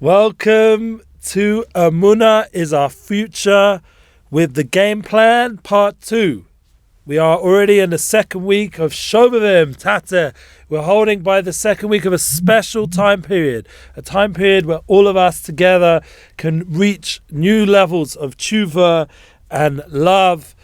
Welcome to Emuna is Our Future with the Game Plan Part 2. We are already in the second week of Shovavim, Tate. We're holding by the second week of a special time period, a time period where all of us together can reach new levels of tshuva and love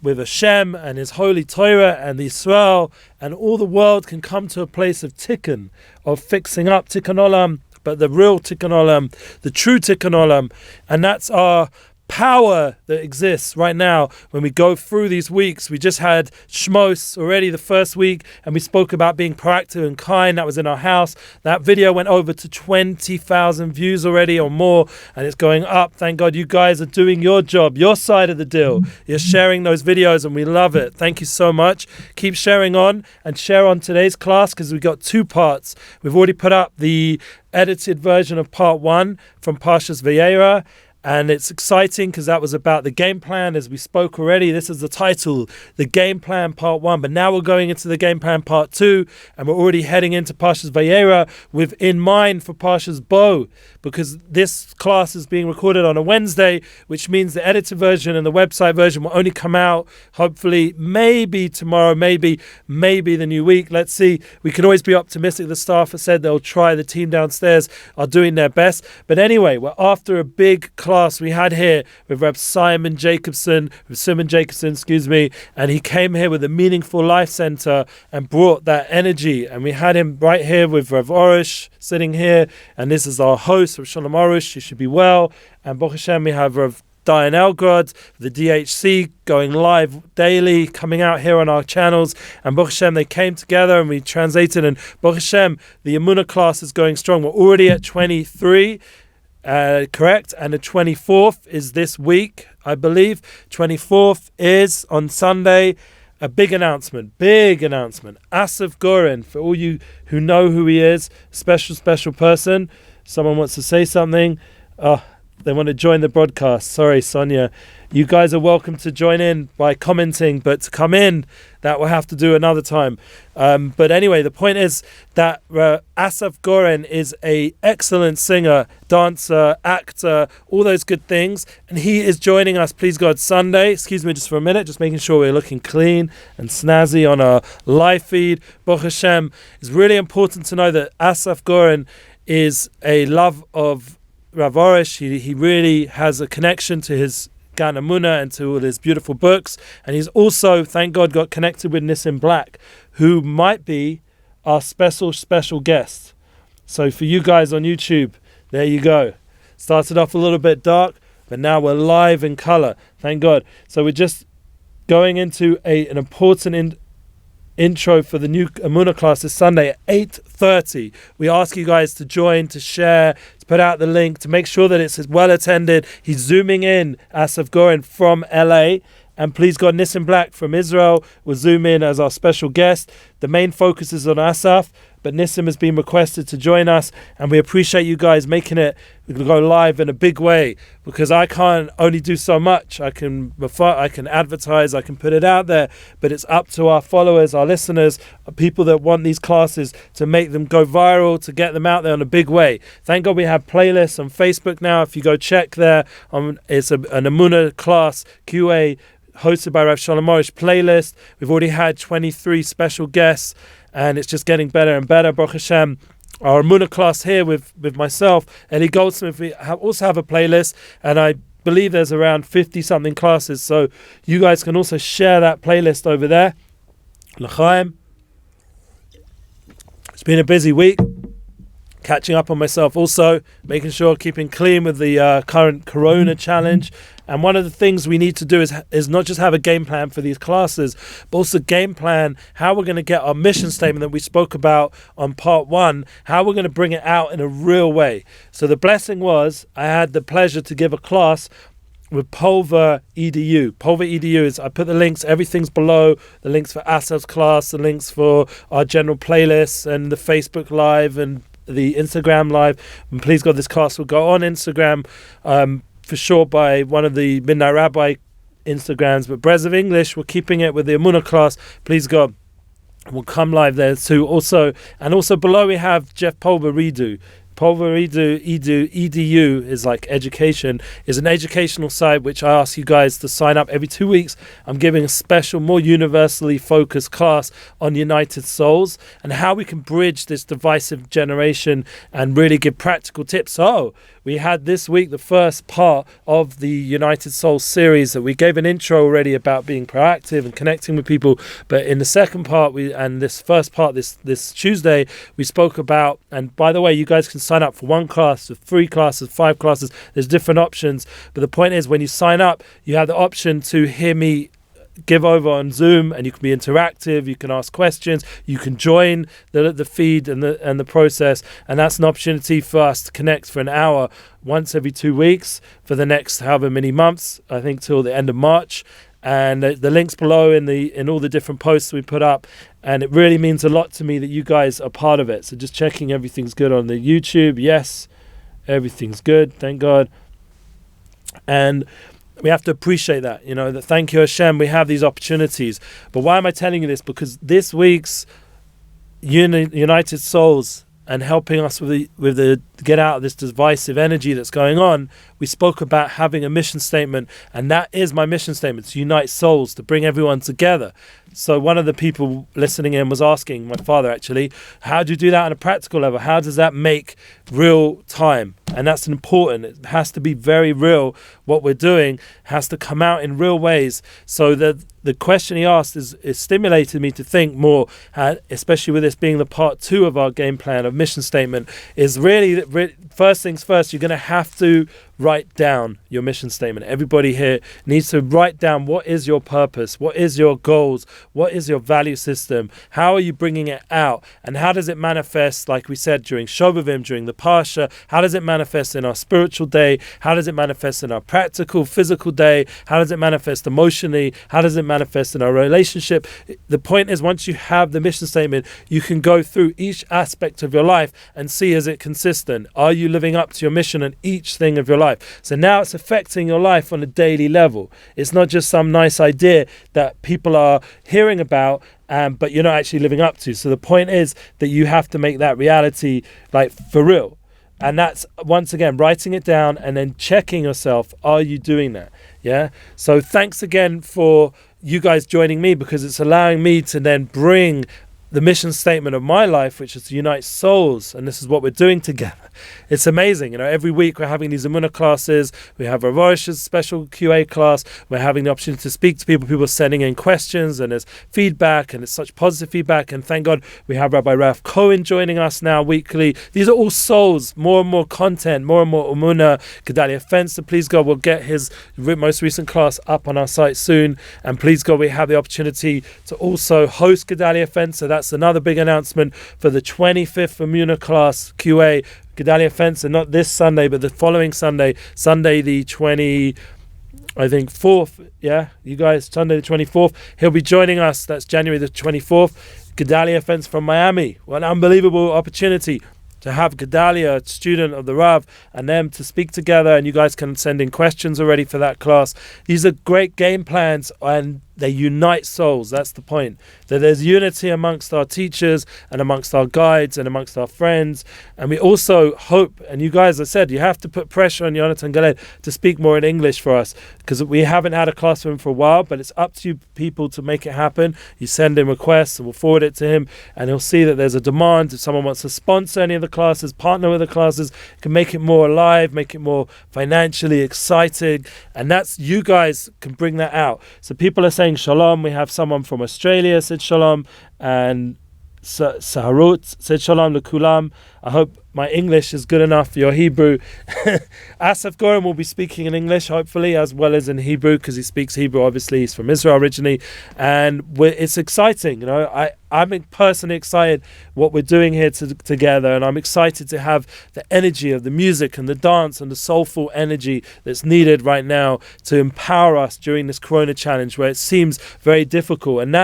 with Hashem and His holy Torah and Yisro, and all the world can come to a place of tikkun, of fixing up tikkun olam, but the real tikkun olam, the true tikkun olam, and that's our power that exists right now when we go through these weeks. We just had Shemos already the first week, and we spoke about being proactive and kind. That was in our house. That video went over to 20,000 views already or more, and it's going up. Thank God you guys are doing your job, your side of the deal. You're sharing those videos, and we love it. Thank you so much. Keep sharing on and share on today's class, because we've got two parts. We've already put up the edited version of part 1 from Parshas Vayera, and it's exciting because that was about the game plan, as we spoke already. This is the title, the game plan part 1. But now we're going into the game plan part 2, and we're already heading into Parshas Vayera with in mind for Parshas Bo, because this class is being recorded on a Wednesday, which means the edited version and the website version will only come out hopefully maybe tomorrow, maybe the new week. Let's see. We can always be optimistic. The staff have said they'll try. The team downstairs are doing their best. But anyway, we're after a big class we had here with Rabbi Simon Jacobson, and he came here with a Meaningful Life Center and brought that energy. And we had him right here with Rav Arush sitting here, and this is our host, Rav Shalom Arush. You should be well. And Baruch Hashem, we have Rav Dayan Elgrod, the DHC, going live daily, coming out here on our channels. And Baruch Hashem, they came together and we translated. And Baruch Hashem, the Emuna class is going strong. We're already at 23. Correct, and the 24th is this week, I believe. 24th is on Sunday. A big announcement. Asaf Goren, for all you who know who he is, special person. Someone wants to say something. They want to join the broadcast. Sorry, Sonia. You guys are welcome to join in by commenting, but to come in, that we'll have to do another time. But anyway, the point is that Asaf Goren is an excellent singer, dancer, actor, all those good things. And he is joining us, please God, Sunday. Excuse me just for a minute, just making sure we're looking clean and snazzy on our live feed. Baruch Hashem. It's really important to know that Asaf Goren is a love of Rav Arush. He really has a connection to his Gan Emuna and to all his beautiful books, and he's also, thank God, got connected with Nissim Black, who might be our special guest. So for you guys on YouTube, there you go. Started off a little bit dark, but now we're live in color. Thank God. So we're just going into an important intro for the new Emuna class this Sunday at 8:30. We ask you guys to join, to share, to put out the link, to make sure that it's well attended. He's zooming in, Asaf Goren from LA, and please God, Nissim Black from Israel will zoom in as our special guest. The main focus is on Asaf, but Nissim has been requested to join us, and we appreciate you guys making it go live in a big way, because I can't only do so much. I can advertise, I can put it out there, but it's up to our followers, our listeners, people that want these classes, to make them go viral, to get them out there in a big way. Thank God we have playlists on Facebook now. If you go check there, it's an Emuna Class Q hosted by Rav Shalom Arush playlist. We've already had 23 special guests, and it's just getting better and better. Baruch Hashem. Our Emuna class here with myself, Eli.Goldsmith, we also have a playlist, and I believe there's around 50-something classes, so you guys can also share that playlist over there. L'chaim. It's been a busy week. Catching up on myself also, making sure, keeping clean with the current Corona challenge. And one of the things we need to do is not just have a game plan for these classes, but also game plan how we're going to get our mission statement that we spoke about on part 1, how we're going to bring it out in a real way. So the blessing was, I had the pleasure to give a class with Pulver EDU. Pulver EDU is, I put the links, everything's below, the links for Asaf's class, the links for our general playlists and the Facebook Live and the Instagram Live. And please God, this class will go on Instagram for sure by one of the Midnight Rabbi Instagrams, but Breslev English, we're keeping it with the Emuna class. Please God, we'll come live there too. Also below we have Jeff Pulver redo. Edu is like education, is an educational site which I ask you guys to sign up every 2 weeks. I'm giving a special, more universally focused class on United Souls and how we can bridge this divisive generation and really give practical tips. So we had this week the first part of the United Souls series that we gave an intro already about being proactive and connecting with people. But in the second part, this first part, this Tuesday, we spoke about, and by the way, you guys can sign up for 1 class, for 3 classes, 5 classes. There's different options. But the point is, when you sign up, you have the option to hear me give over on Zoom, and you can be interactive, you can ask questions, you can join the feed and the process, and that's an opportunity for us to connect for an hour once every 2 weeks for the next however many months, I think till the end of March. And the links below in all the different posts we put up, and it really means a lot to me that you guys are part of it. So just checking everything's good on the YouTube. Yes, everything's good, thank God. And we have to appreciate that, that thank you Hashem, we have these opportunities. But why am I telling you this? Because this week's United Souls and helping us with the get out of this divisive energy that's going on, we spoke about having a mission statement, and that is my mission statement, to unite souls, to bring everyone together. So one of the people listening in was asking, my father actually, how do you do that on a practical level? How does that make real time? And that's important. It has to be very real. What we're doing has to come out in real ways. So the question he asked is stimulated me to think more, especially with this being the part 2 of our game plan of mission statement, is really first things first, you're going to have to write down your mission statement. Everybody here needs to write down, what is your purpose? What is your goals? What is your value system? How are you bringing it out? And how does it manifest, like we said, during Shovavim, during the Parsha? How does it manifest in our spiritual day? How does it manifest in our practical, physical day? How does it manifest emotionally? How does it manifest in our relationship? The point is, once you have the mission statement, you can go through each aspect of your life and see, is it consistent? Are you living up to your mission in each thing of your life? So now it's affecting your life on a daily level. It's not just some nice idea that people are hearing about, but you're not actually living up to. So the point is that you have to make that reality, like, for real. And that's, once again, writing it down and then checking yourself. Are you doing that? Yeah. So thanks again for you guys joining me, because it's allowing me to then bring the mission statement of my life, which is to unite souls, and this is what we're doing together. It's amazing. Every week we're having these Emuna classes. We have Arush's special QA class. We're having the opportunity to speak to people are sending in questions, and there's feedback, and it's such positive feedback. And thank God we have Rabbi Cohen joining us now weekly. These are all souls, more and more content, more and more Emuna. Gedalia Fenster, please God, we'll get his most recent class up on our site soon. And please God, we have the opportunity to also host Gedalia Fenster. That's another big announcement for the 25th Emuna Class QA. Gedalia Fenster, not this Sunday, but the following Sunday the 4th. Yeah, you guys, Sunday the 24th. He'll be joining us. That's January the 24th. Gedalia Fenster from Miami. What an unbelievable opportunity to have Gedalia, a student of the Rav, and them to speak together, and you guys can send in questions already for that class. These are great game plans, and they unite souls. That's the point. That there's unity amongst our teachers and amongst our guides and amongst our friends. And we also hope, and you guys, I said, you have to put pressure on Yonatan Galed to speak more in English for us, because we haven't had a class with him for a while, but it's up to you people to make it happen. You send in requests and we'll forward it to him, and he'll see that there's a demand. If someone wants to sponsor any of the classes, partner with the classes, can make it more alive, make it more financially exciting. And that's, you guys can bring that out. So people are saying Shalom. We have someone from Australia said Shalom, and Saharut said Shalom Lekulam. I hope my English is good enough for your Hebrew. Asaf Goren will be speaking in English, hopefully, as well as in Hebrew, because he speaks Hebrew. Obviously, he's from Israel originally, and it's exciting. I'm personally excited what we're doing here together, and I'm excited to have the energy of the music and the dance and the soulful energy that's needed right now to empower us during this Corona challenge, where it seems very difficult. And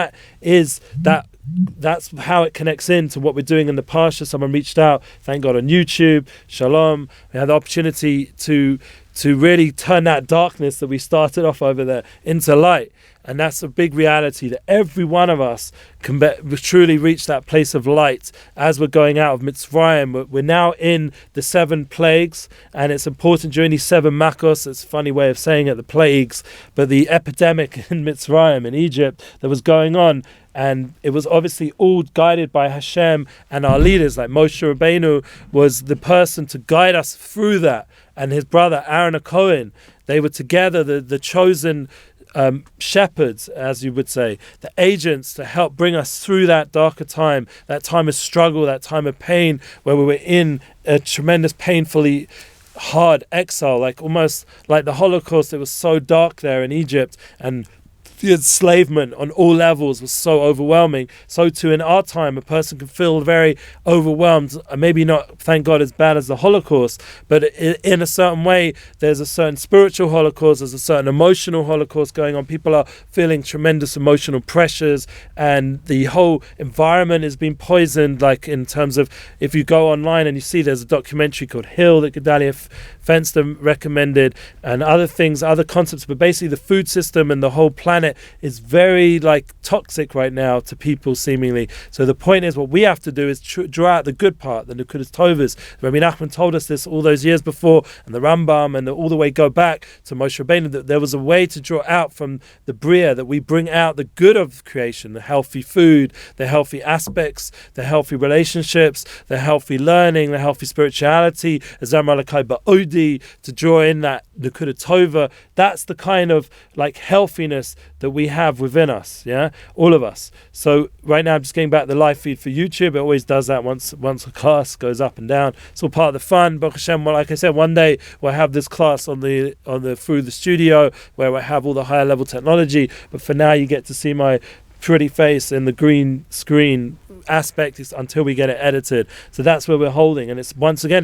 that's how it connects into what we're doing in the Parsha. Someone reached out, thank God, world on YouTube, Shalom. We had the opportunity to really turn that darkness that we started off over there into light. And that's a big reality, that every one of us can truly reach that place of light as we're going out of Mitzrayim. We're now in the 7 plagues, and it's important during these 7 makos, it's a funny way of saying it, the plagues, but the epidemic in Mitzrayim, in Egypt, that was going on. And it was obviously all guided by Hashem and our leaders, like Moshe Rabbeinu was the person to guide us through that. And his brother Aaron Cohen, they were together, the chosen shepherds, as you would say, the agents to help bring us through that darker time, that time of struggle, that time of pain, where we were in a tremendous, painfully hard exile, like almost like the Holocaust. It was so dark there in Egypt, and the enslavement on all levels was so overwhelming. So too in our time, a person can feel very overwhelmed, maybe not, thank God, as bad as the Holocaust, but in a certain way, there's a certain spiritual Holocaust, there's a certain emotional Holocaust going on. People are feeling tremendous emotional pressures, and the whole environment is being poisoned, like in terms of, if you go online and you see there's a documentary called Hill that Gedalia Fenster recommended, and other things, other concepts, but basically the food system and the whole planet is very toxic right now to people seemingly. So the point is, what we have to do is draw out the good part, the Nukudas Tovas. Rabbi Nachman told us this all those years before, and the Rambam, and all the way go back to Moshe Rabbeinu, that there was a way to draw out from the Bria, that we bring out the good of creation, the healthy food, the healthy aspects, the healthy relationships, the healthy learning, the healthy spirituality, to draw in that Nukuda Tova. That's the kind of healthiness that we have within us, all of us. So right now I'm just getting back the live feed for YouTube. It always does that once a class goes up and down. It's all part of the fun. Baruch Hashem, like I said, one day we'll have this class on the through the studio where we'll have all the higher level technology. But for now, you get to see my pretty face in the green screen aspect until we get it edited. So that's where we're holding, and it's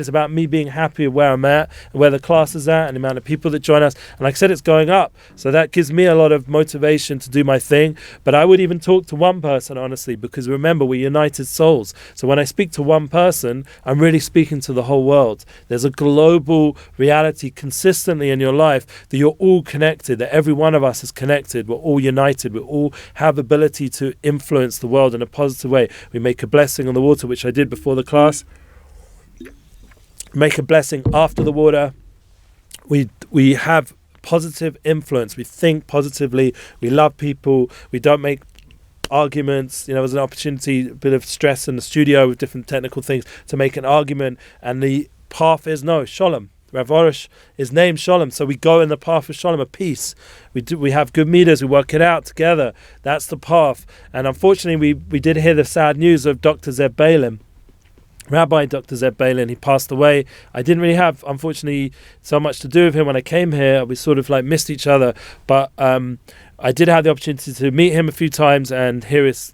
about me being happy with where I'm at and where the class is at and the amount of people that join us. And like I said, it's going up, so that gives me a lot of motivation to do my thing. But I would even talk to one person, honestly, because remember, we're united souls. So when I speak to one person, I'm really speaking to the whole world. There's a global reality consistently in your life that you're all connected, that every one of us is connected, we're all united, we all have ability to influence the world in a positive way. We make a blessing on the water, which I did before the class. Make a blessing after the water. We have positive influence. We think positively. We love people. We don't make arguments. There was an opportunity, a bit of stress in the studio with different technical things to make an argument, and the path is Shalom. Rav Arush is named Shalom, so we go in the path of Shalom, of peace. We have good meters, we work it out together. That's the path. And unfortunately, we did hear the sad news of Dr. Zeb Balin, Rabbi Dr. Zeb Balin. He passed away. I didn't really have, unfortunately, so much to do with him when I came here. We sort of missed each other, but I did have the opportunity to meet him a few times and hear his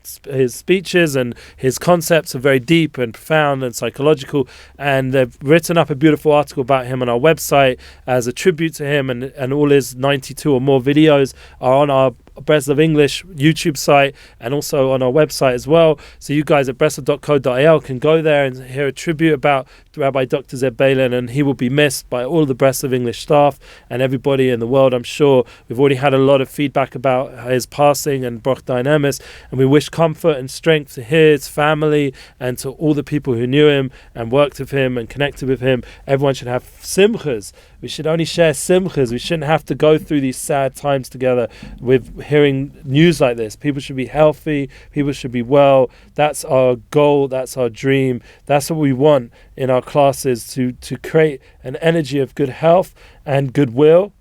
speeches, and his concepts are very deep and profound and psychological, and they've written up a beautiful article about him on our website as a tribute to him, and all his 92 or more videos are on our Breslev English YouTube site and also on our website as well. So you guys at breslev.co.il can go there and hear a tribute about Rabbi Dr. Zeb Balin, and he will be missed by all the Breslev English staff and everybody in the world, I'm sure. We've already had a lot of feedback about his passing and Baruch Dayan, and we wish comfort and strength to his family and to all the people who knew him and worked with him and connected with him. Everyone should have simchas. We should only share simchas. We shouldn't have to go through these sad times together with hearing news like this. People should be healthy. People should be well. That's our goal. That's our dream. That's what we want in our classes, to create an energy of good health and goodwill.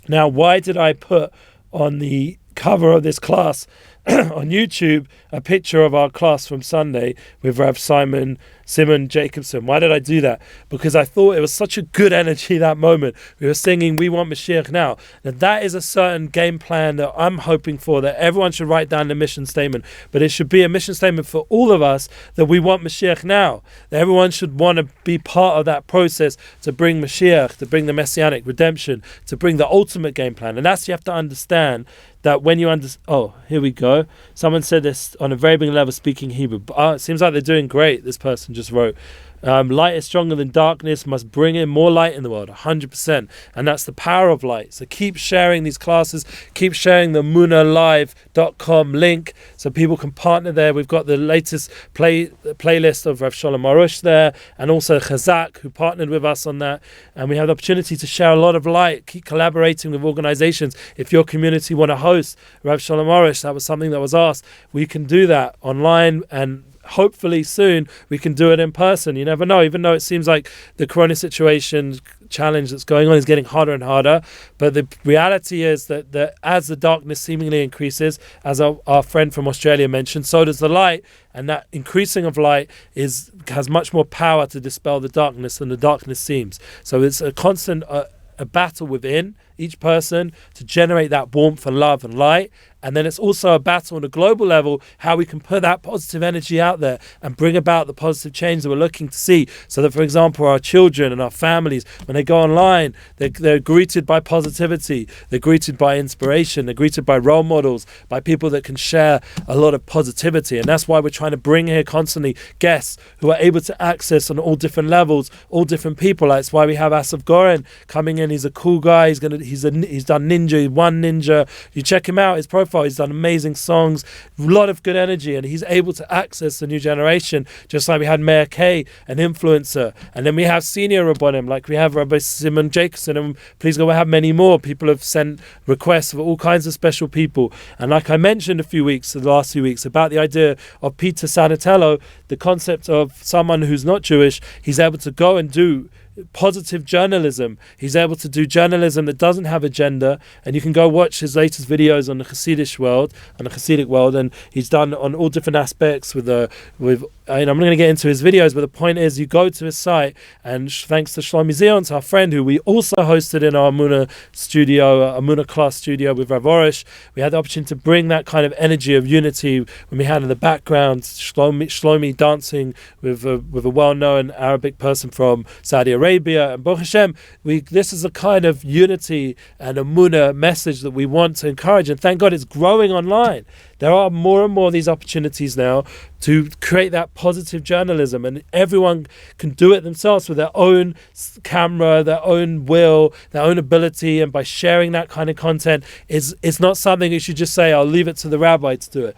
Now, why did I put on the cover of this class on YouTube a picture of our class from Sunday with Rav Simon Jacobson? Why did I do that? Because I thought it was such a good energy that moment. We were singing "We Want Mashiach Now." Now that is a certain game plan that I'm hoping for, that everyone should write down the mission statement, but it should be a mission statement for all of us that we want Mashiach now, that everyone should want to be part of that process to bring Mashiach, to bring the Messianic redemption, to bring the ultimate game plan. And that's, you have to understand that when you here we go. Someone said this on a very big level, speaking Hebrew. It seems like they're doing great, this person just wrote. Light is stronger than darkness, must bring in more light in the world, 100%. And that's the power of light. So keep sharing these classes, keep sharing the emunalive.com link so people can partner there. We've got the latest playlist of Rav Shalom Arush there, and also Chazak, who partnered with us on that. And we have the opportunity to share a lot of light, keep collaborating with organizations. If your community want to host Rav Shalom Arush, that was something that was asked, we can do that online, and hopefully soon we can do it in person. You never know, even though it seems like the corona situation challenge that's going on is getting harder and harder, but the reality is that as the darkness seemingly increases, as our friend from Australia mentioned, so does the light, and that increasing of light has much more power to dispel the darkness than the darkness seems. So it's a constant a battle within each person to generate that warmth and love and light. And then it's also a battle on a global level, how we can put that positive energy out there and bring about the positive change that we're looking to see. So that, for example, our children and our families, when they go online, they're greeted by positivity, they're greeted by inspiration, they're greeted by role models, by people that can share a lot of positivity. And that's why we're trying to bring here constantly guests who are able to access on all different levels, all different people. That's why we have Asaf Goren coming in. He's a cool guy. He's done Ninja. He won Ninja. You check him out, his profile. He's done amazing songs, a lot of good energy, and he's able to access the new generation, just like we had Mayor K, an influencer, and then we have senior Rabbonim, like we have Rabbi Simon Jacobson, and please God, we have many more. People have sent requests for all kinds of special people, and like I mentioned the last few weeks, about the idea of Peter Sanatello, the concept of someone who's not Jewish, he's able to go and do positive journalism. He's able to do journalism that doesn't have agenda, and you can go watch his latest videos on the Hasidic world, and he's done on all different aspects with I'm not going to get into his videos, but the point is, you go to his site, and thanks to Shlomi Zion, our friend, who we also hosted in our Emuna studio, Emuna Class studio with Rav Arush, we had the opportunity to bring that kind of energy of unity when we had in the background Shlomi dancing with a well-known Arabic person from Saudi Arabia, and Baruch Hashem, this is a kind of unity and Emuna message that we want to encourage, and thank God it's growing online. There are more and more of these opportunities now to create that positive journalism, and everyone can do it themselves with their own camera, their own will, their own ability, and by sharing that kind of content, it's not something you should just say, I'll leave it to the rabbi to do it.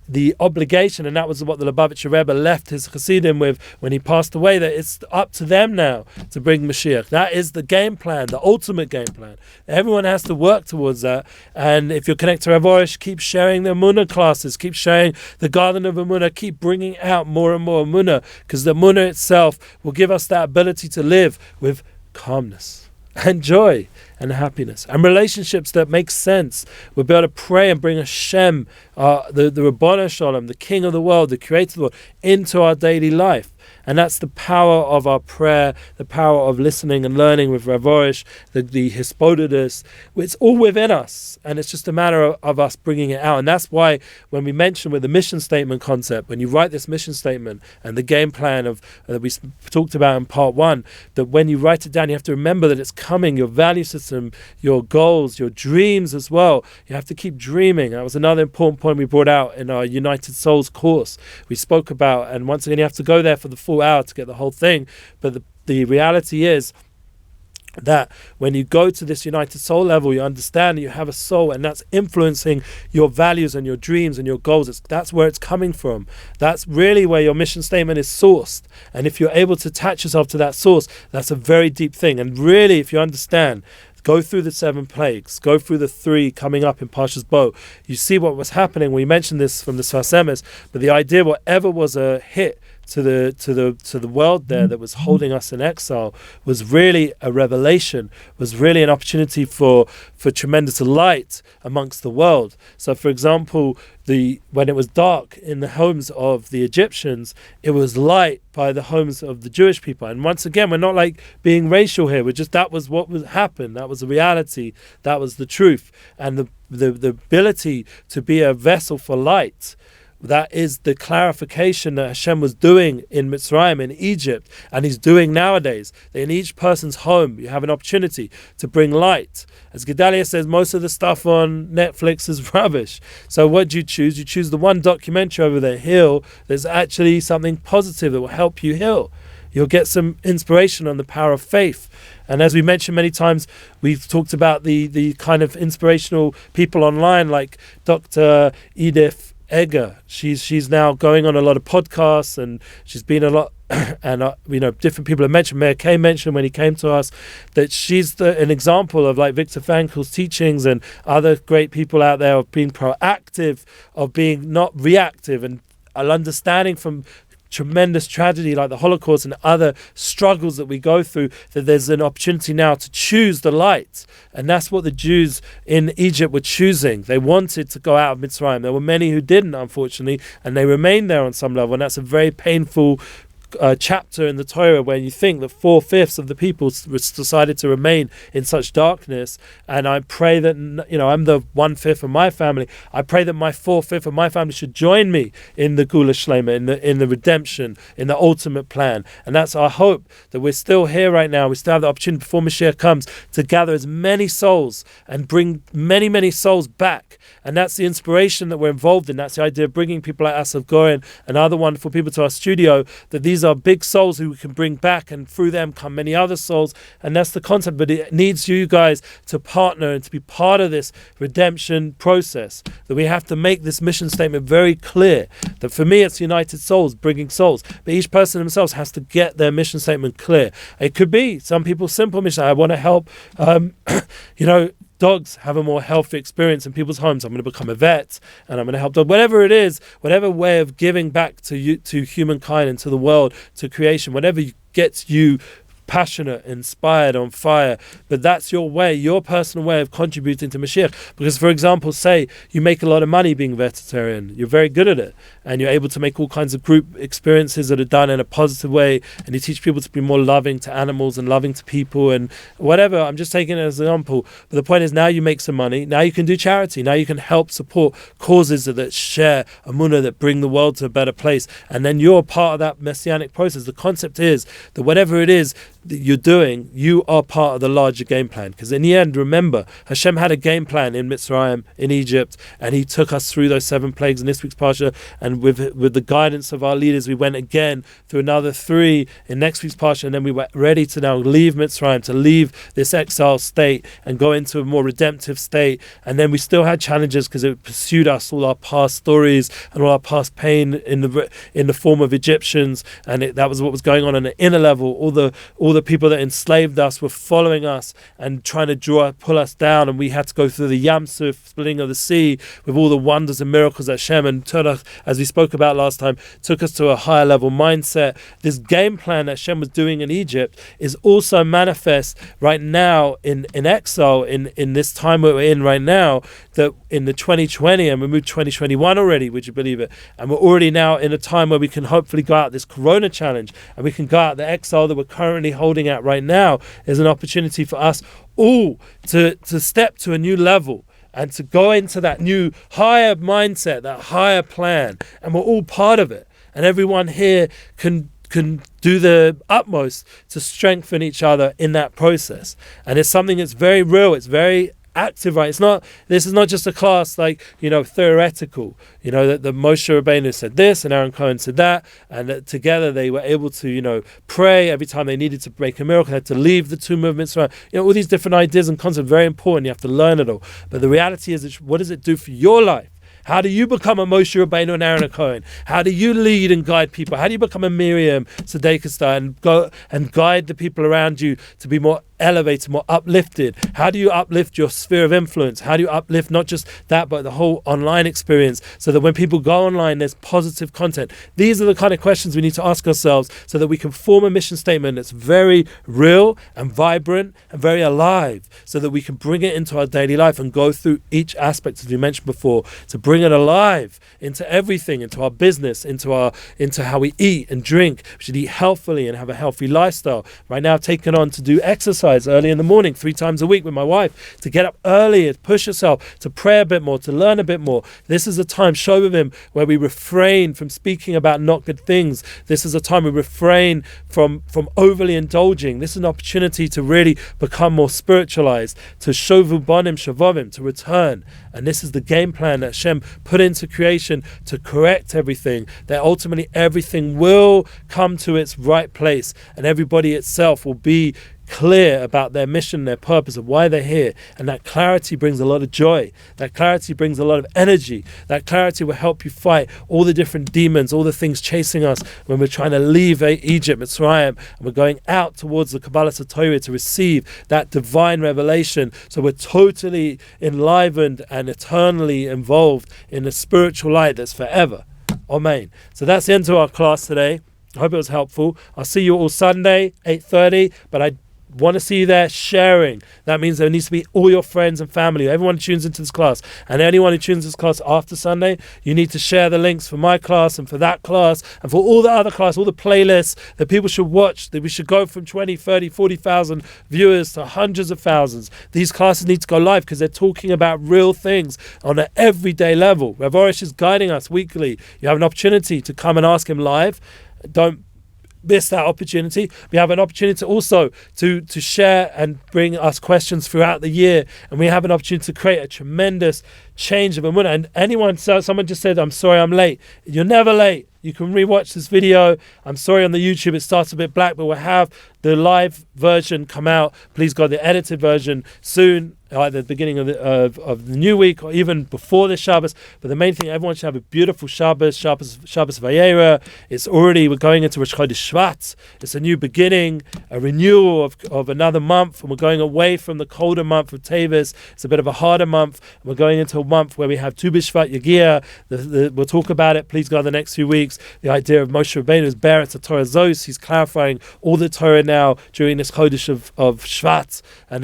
The obligation, and that was what the Lubavitcher Rebbe left his Hasidim with when he passed away, that it's up to them now to bring Mashiach. That is the game plan, the ultimate game plan. Everyone has to work towards that, and if you're connected to Rav Arush, keep sharing the Emuna classes, keep sharing the Garden of Emuna, keep bringing out more and more Emuna, because the Emuna itself will give us that ability to live with calmness and joy and happiness and relationships that make sense. We'll be able to pray and bring Hashem, the Rabbana Shalom, the King of the world, the Creator of the world, into our daily life. And that's the power of our prayer, the power of listening and learning with Rav Arush, the Hispodidus. It's all within us, and it's just a matter of us bringing it out. And that's why when we mention with the mission statement concept, when you write this mission statement and the game plan of that we talked about in part 1, that when you write it down, you have to remember that it's coming, your value system, your goals, your dreams as well. You have to keep dreaming. That was another important point we brought out in our United Souls course we spoke about. And once again, you have to go there for the full hour to get the whole thing, but the reality is that when you go to this United Soul level, you understand that you have a soul, and that's influencing your values and your dreams and your goals. That's where it's coming from. That's really where your mission statement is sourced, and if you're able to attach yourself to that source, that's a very deep thing. And really, if you understand, go through the 7 plagues, go through the 3 coming up in Parshas Bo, you see what was happening. We mentioned this from the Sfasemes, but the idea, whatever was a hit to the world there that was holding us in exile, was really a revelation, was really an opportunity for tremendous light amongst the world. So for example, when it was dark in the homes of the Egyptians, it was light by the homes of the Jewish people. And once again, we're not like being racial here, that was what was happened, that was the reality, that was the truth. And the ability to be a vessel for light, that is the clarification that Hashem was doing in Mitzrayim, in Egypt, and He's doing nowadays. That in each person's home, you have an opportunity to bring light. As Gedalia says, most of the stuff on Netflix is rubbish. So what do you choose? You choose the one documentary over there, Heal, there's actually something positive that will help you heal. you'll get some inspiration on the power of faith. And as we mentioned many times, we've talked about the kind of inspirational people online like Dr. Edith Eger. She's now going on a lot of podcasts, and she's been a lot and different people have mentioned, Mayor Kay mentioned when he came to us, that she's an example of like Viktor Frankl's teachings and other great people out there of being proactive, of being not reactive, and an understanding from tremendous tragedy like the Holocaust and other struggles that we go through, that there's an opportunity now to choose the light. And that's what the Jews in Egypt were choosing. They wanted to go out of Mitzrayim. There were many who didn't, unfortunately, and they remained there on some level, and that's a very painful chapter in the Torah, where you think that 4/5 of the people decided to remain in such darkness. And I pray that, I'm the 1/5 of my family. I pray that my 4/5 of my family should join me in the Gula Shlema, in the redemption, in the ultimate plan. And that's our hope, that we're still here right now. We still have the opportunity before Mashiach comes to gather as many souls and bring many, many souls back. And that's the inspiration that we're involved in. That's the idea of bringing people like Asaf, Goren, and other wonderful people to our studio, that these are big souls who we can bring back, and through them come many other souls. And that's the concept. But it needs you guys to partner and to be part of this redemption process, that we have to make this mission statement very clear, that for me it's United Souls, bringing souls, but each person themselves has to get their mission statement clear. It could be some people's simple mission: I want to help dogs have a more healthy experience in people's homes. I'm going to become a vet, and I'm going to help dogs. Whatever it is, whatever way of giving back to humankind and to the world, to creation, whatever gets you passionate, inspired, on fire, but that's your way, your personal way of contributing to Mashiach. Because, for example, say you make a lot of money being a vegetarian, you're very good at it, and you're able to make all kinds of group experiences that are done in a positive way, and you teach people to be more loving to animals and loving to people and whatever. I'm just taking it as an example, but the point is, now you make some money, now you can do charity, now you can help support causes that share Emuna, that bring the world to a better place, and then you're part of that messianic process. The concept is that whatever it is that you're doing, you are part of the larger game plan. Because in the end, remember, Hashem had a game plan in Mitzrayim, in Egypt, and he took us through those 7 plagues in this week's Parsha, and with the guidance of our leaders, we went again through another 3 in next week's Parsha, and then we were ready to now leave Mitzrayim, to leave this exile state and go into a more redemptive state. And then we still had challenges because it pursued us, all our past stories and all our past pain in the form of Egyptians, and that was what was going on the inner level. All the people that enslaved us were following us and trying to pull us down, and we had to go through the Yam Suf, splitting of the sea, with all the wonders and miracles that Hashem, and turned us, as we spoke about last time, took us to a higher level mindset. This game plan that Hashem was doing in Egypt is also manifest right now in exile, in this time we're in right now, that in the 2020, and we moved 2021 already, would you believe it? And we're already now in a time where we can hopefully go out this Corona challenge, and we can go out the exile that we're currently holding at right now is an opportunity for us all to step to a new level and to go into that new higher mindset, that higher plan, and we're all part of it. And everyone here can do the utmost to strengthen each other in that process. And it's something that's very real, it's very active, right? This is not just a class like, theoretical, that the Moshe Rabbeinu said this and Aaron Cohen said that, and that together they were able to, pray every time they needed to make a miracle, they had to leave the 2 movements around, all these different ideas and concepts, very important, you have to learn it all. But the reality is, what does it do for your life? How do you become a Moshe Rabbeinu and Aaron Cohen? How do you lead and guide people? How do you become a Miriam Sadekastai and go and guide the people around you to be more elevated, more uplifted? How do you uplift your sphere of influence? How do you uplift not just that, but the whole online experience, so that when people go online, there's positive content? These are the kind of questions we need to ask ourselves, so that we can form a mission statement that's very real and vibrant and very alive, so that we can bring it into our daily life and go through each aspect, as we mentioned before, to bring it alive into everything, into our business, into how we eat and drink. We should eat healthily and have a healthy lifestyle. Right now, I've taken on to do exercise exercise early in the morning 3 times a week with my wife, to get up early, to push yourself, to pray a bit more, to learn a bit more. This is a time, Shovavim, where we refrain from speaking about not good things. This is a time we refrain from overly indulging. This is an opportunity to really become more spiritualized, to shovu banim shavavim, to return. And this is the game plan that Hashem put into creation to correct everything, that ultimately everything will come to its right place and everybody itself will be clear about their mission, their purpose, of why they're here. And that clarity brings a lot of joy. That clarity brings a lot of energy. That clarity will help you fight all the different demons, all the things chasing us when we're trying to leave Egypt, Mitzrayim, and we're going out towards the Kabbalah Torah to receive that divine revelation. So we're totally enlivened and eternally involved in a spiritual light that's forever. Amen. So that's the end of our class today. I hope it was helpful. I'll see you all Sunday, 8:30, but I want to see you there sharing. That means there needs to be all your friends and family, everyone who tunes into this class, and anyone who tunes this class after Sunday, you need to share the links for my class and for that class and for all the other class, all the playlists that people should watch, that we should go from 20, 30, 40,000 viewers to hundreds of thousands. These classes need to go live because they're talking about real things on an everyday level. Rabbi Arush is guiding us weekly. You have an opportunity to come and ask him live. Don't miss that opportunity. We have an opportunity also to share and bring us questions throughout the year, and we have an opportunity to create a tremendous change of Emuna. And someone just said, I'm sorry I'm late. You're never late. You can rewatch this video. I'm sorry on the YouTube it starts a bit black, but we'll have the live version come out. Please God, the edited version soon, either the beginning of the new week or even before the Shabbos. But the main thing, everyone should have a beautiful Shabbos Vayera. We're going into Rosh Chodesh Shvat. It's a new beginning, a renewal of another month, and we're going away from the colder month of Tevis. It's a bit of a harder month. We're going into a month where we have Tu B'Shvat Yagia. We'll talk about it, please God, the next few weeks. The idea of Moshe Rabbeinu's Beretz to Torah Zos. He's clarifying all the Torah now during this Chodesh of Shvat, and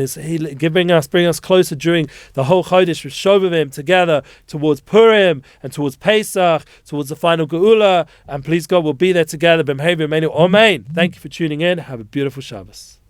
bringing us closer during the whole Chodesh with Shovavim together towards Purim and towards Pesach, towards the final Geula. And please God, we'll be there together. Amen. Thank you for tuning in. Have a beautiful Shabbos.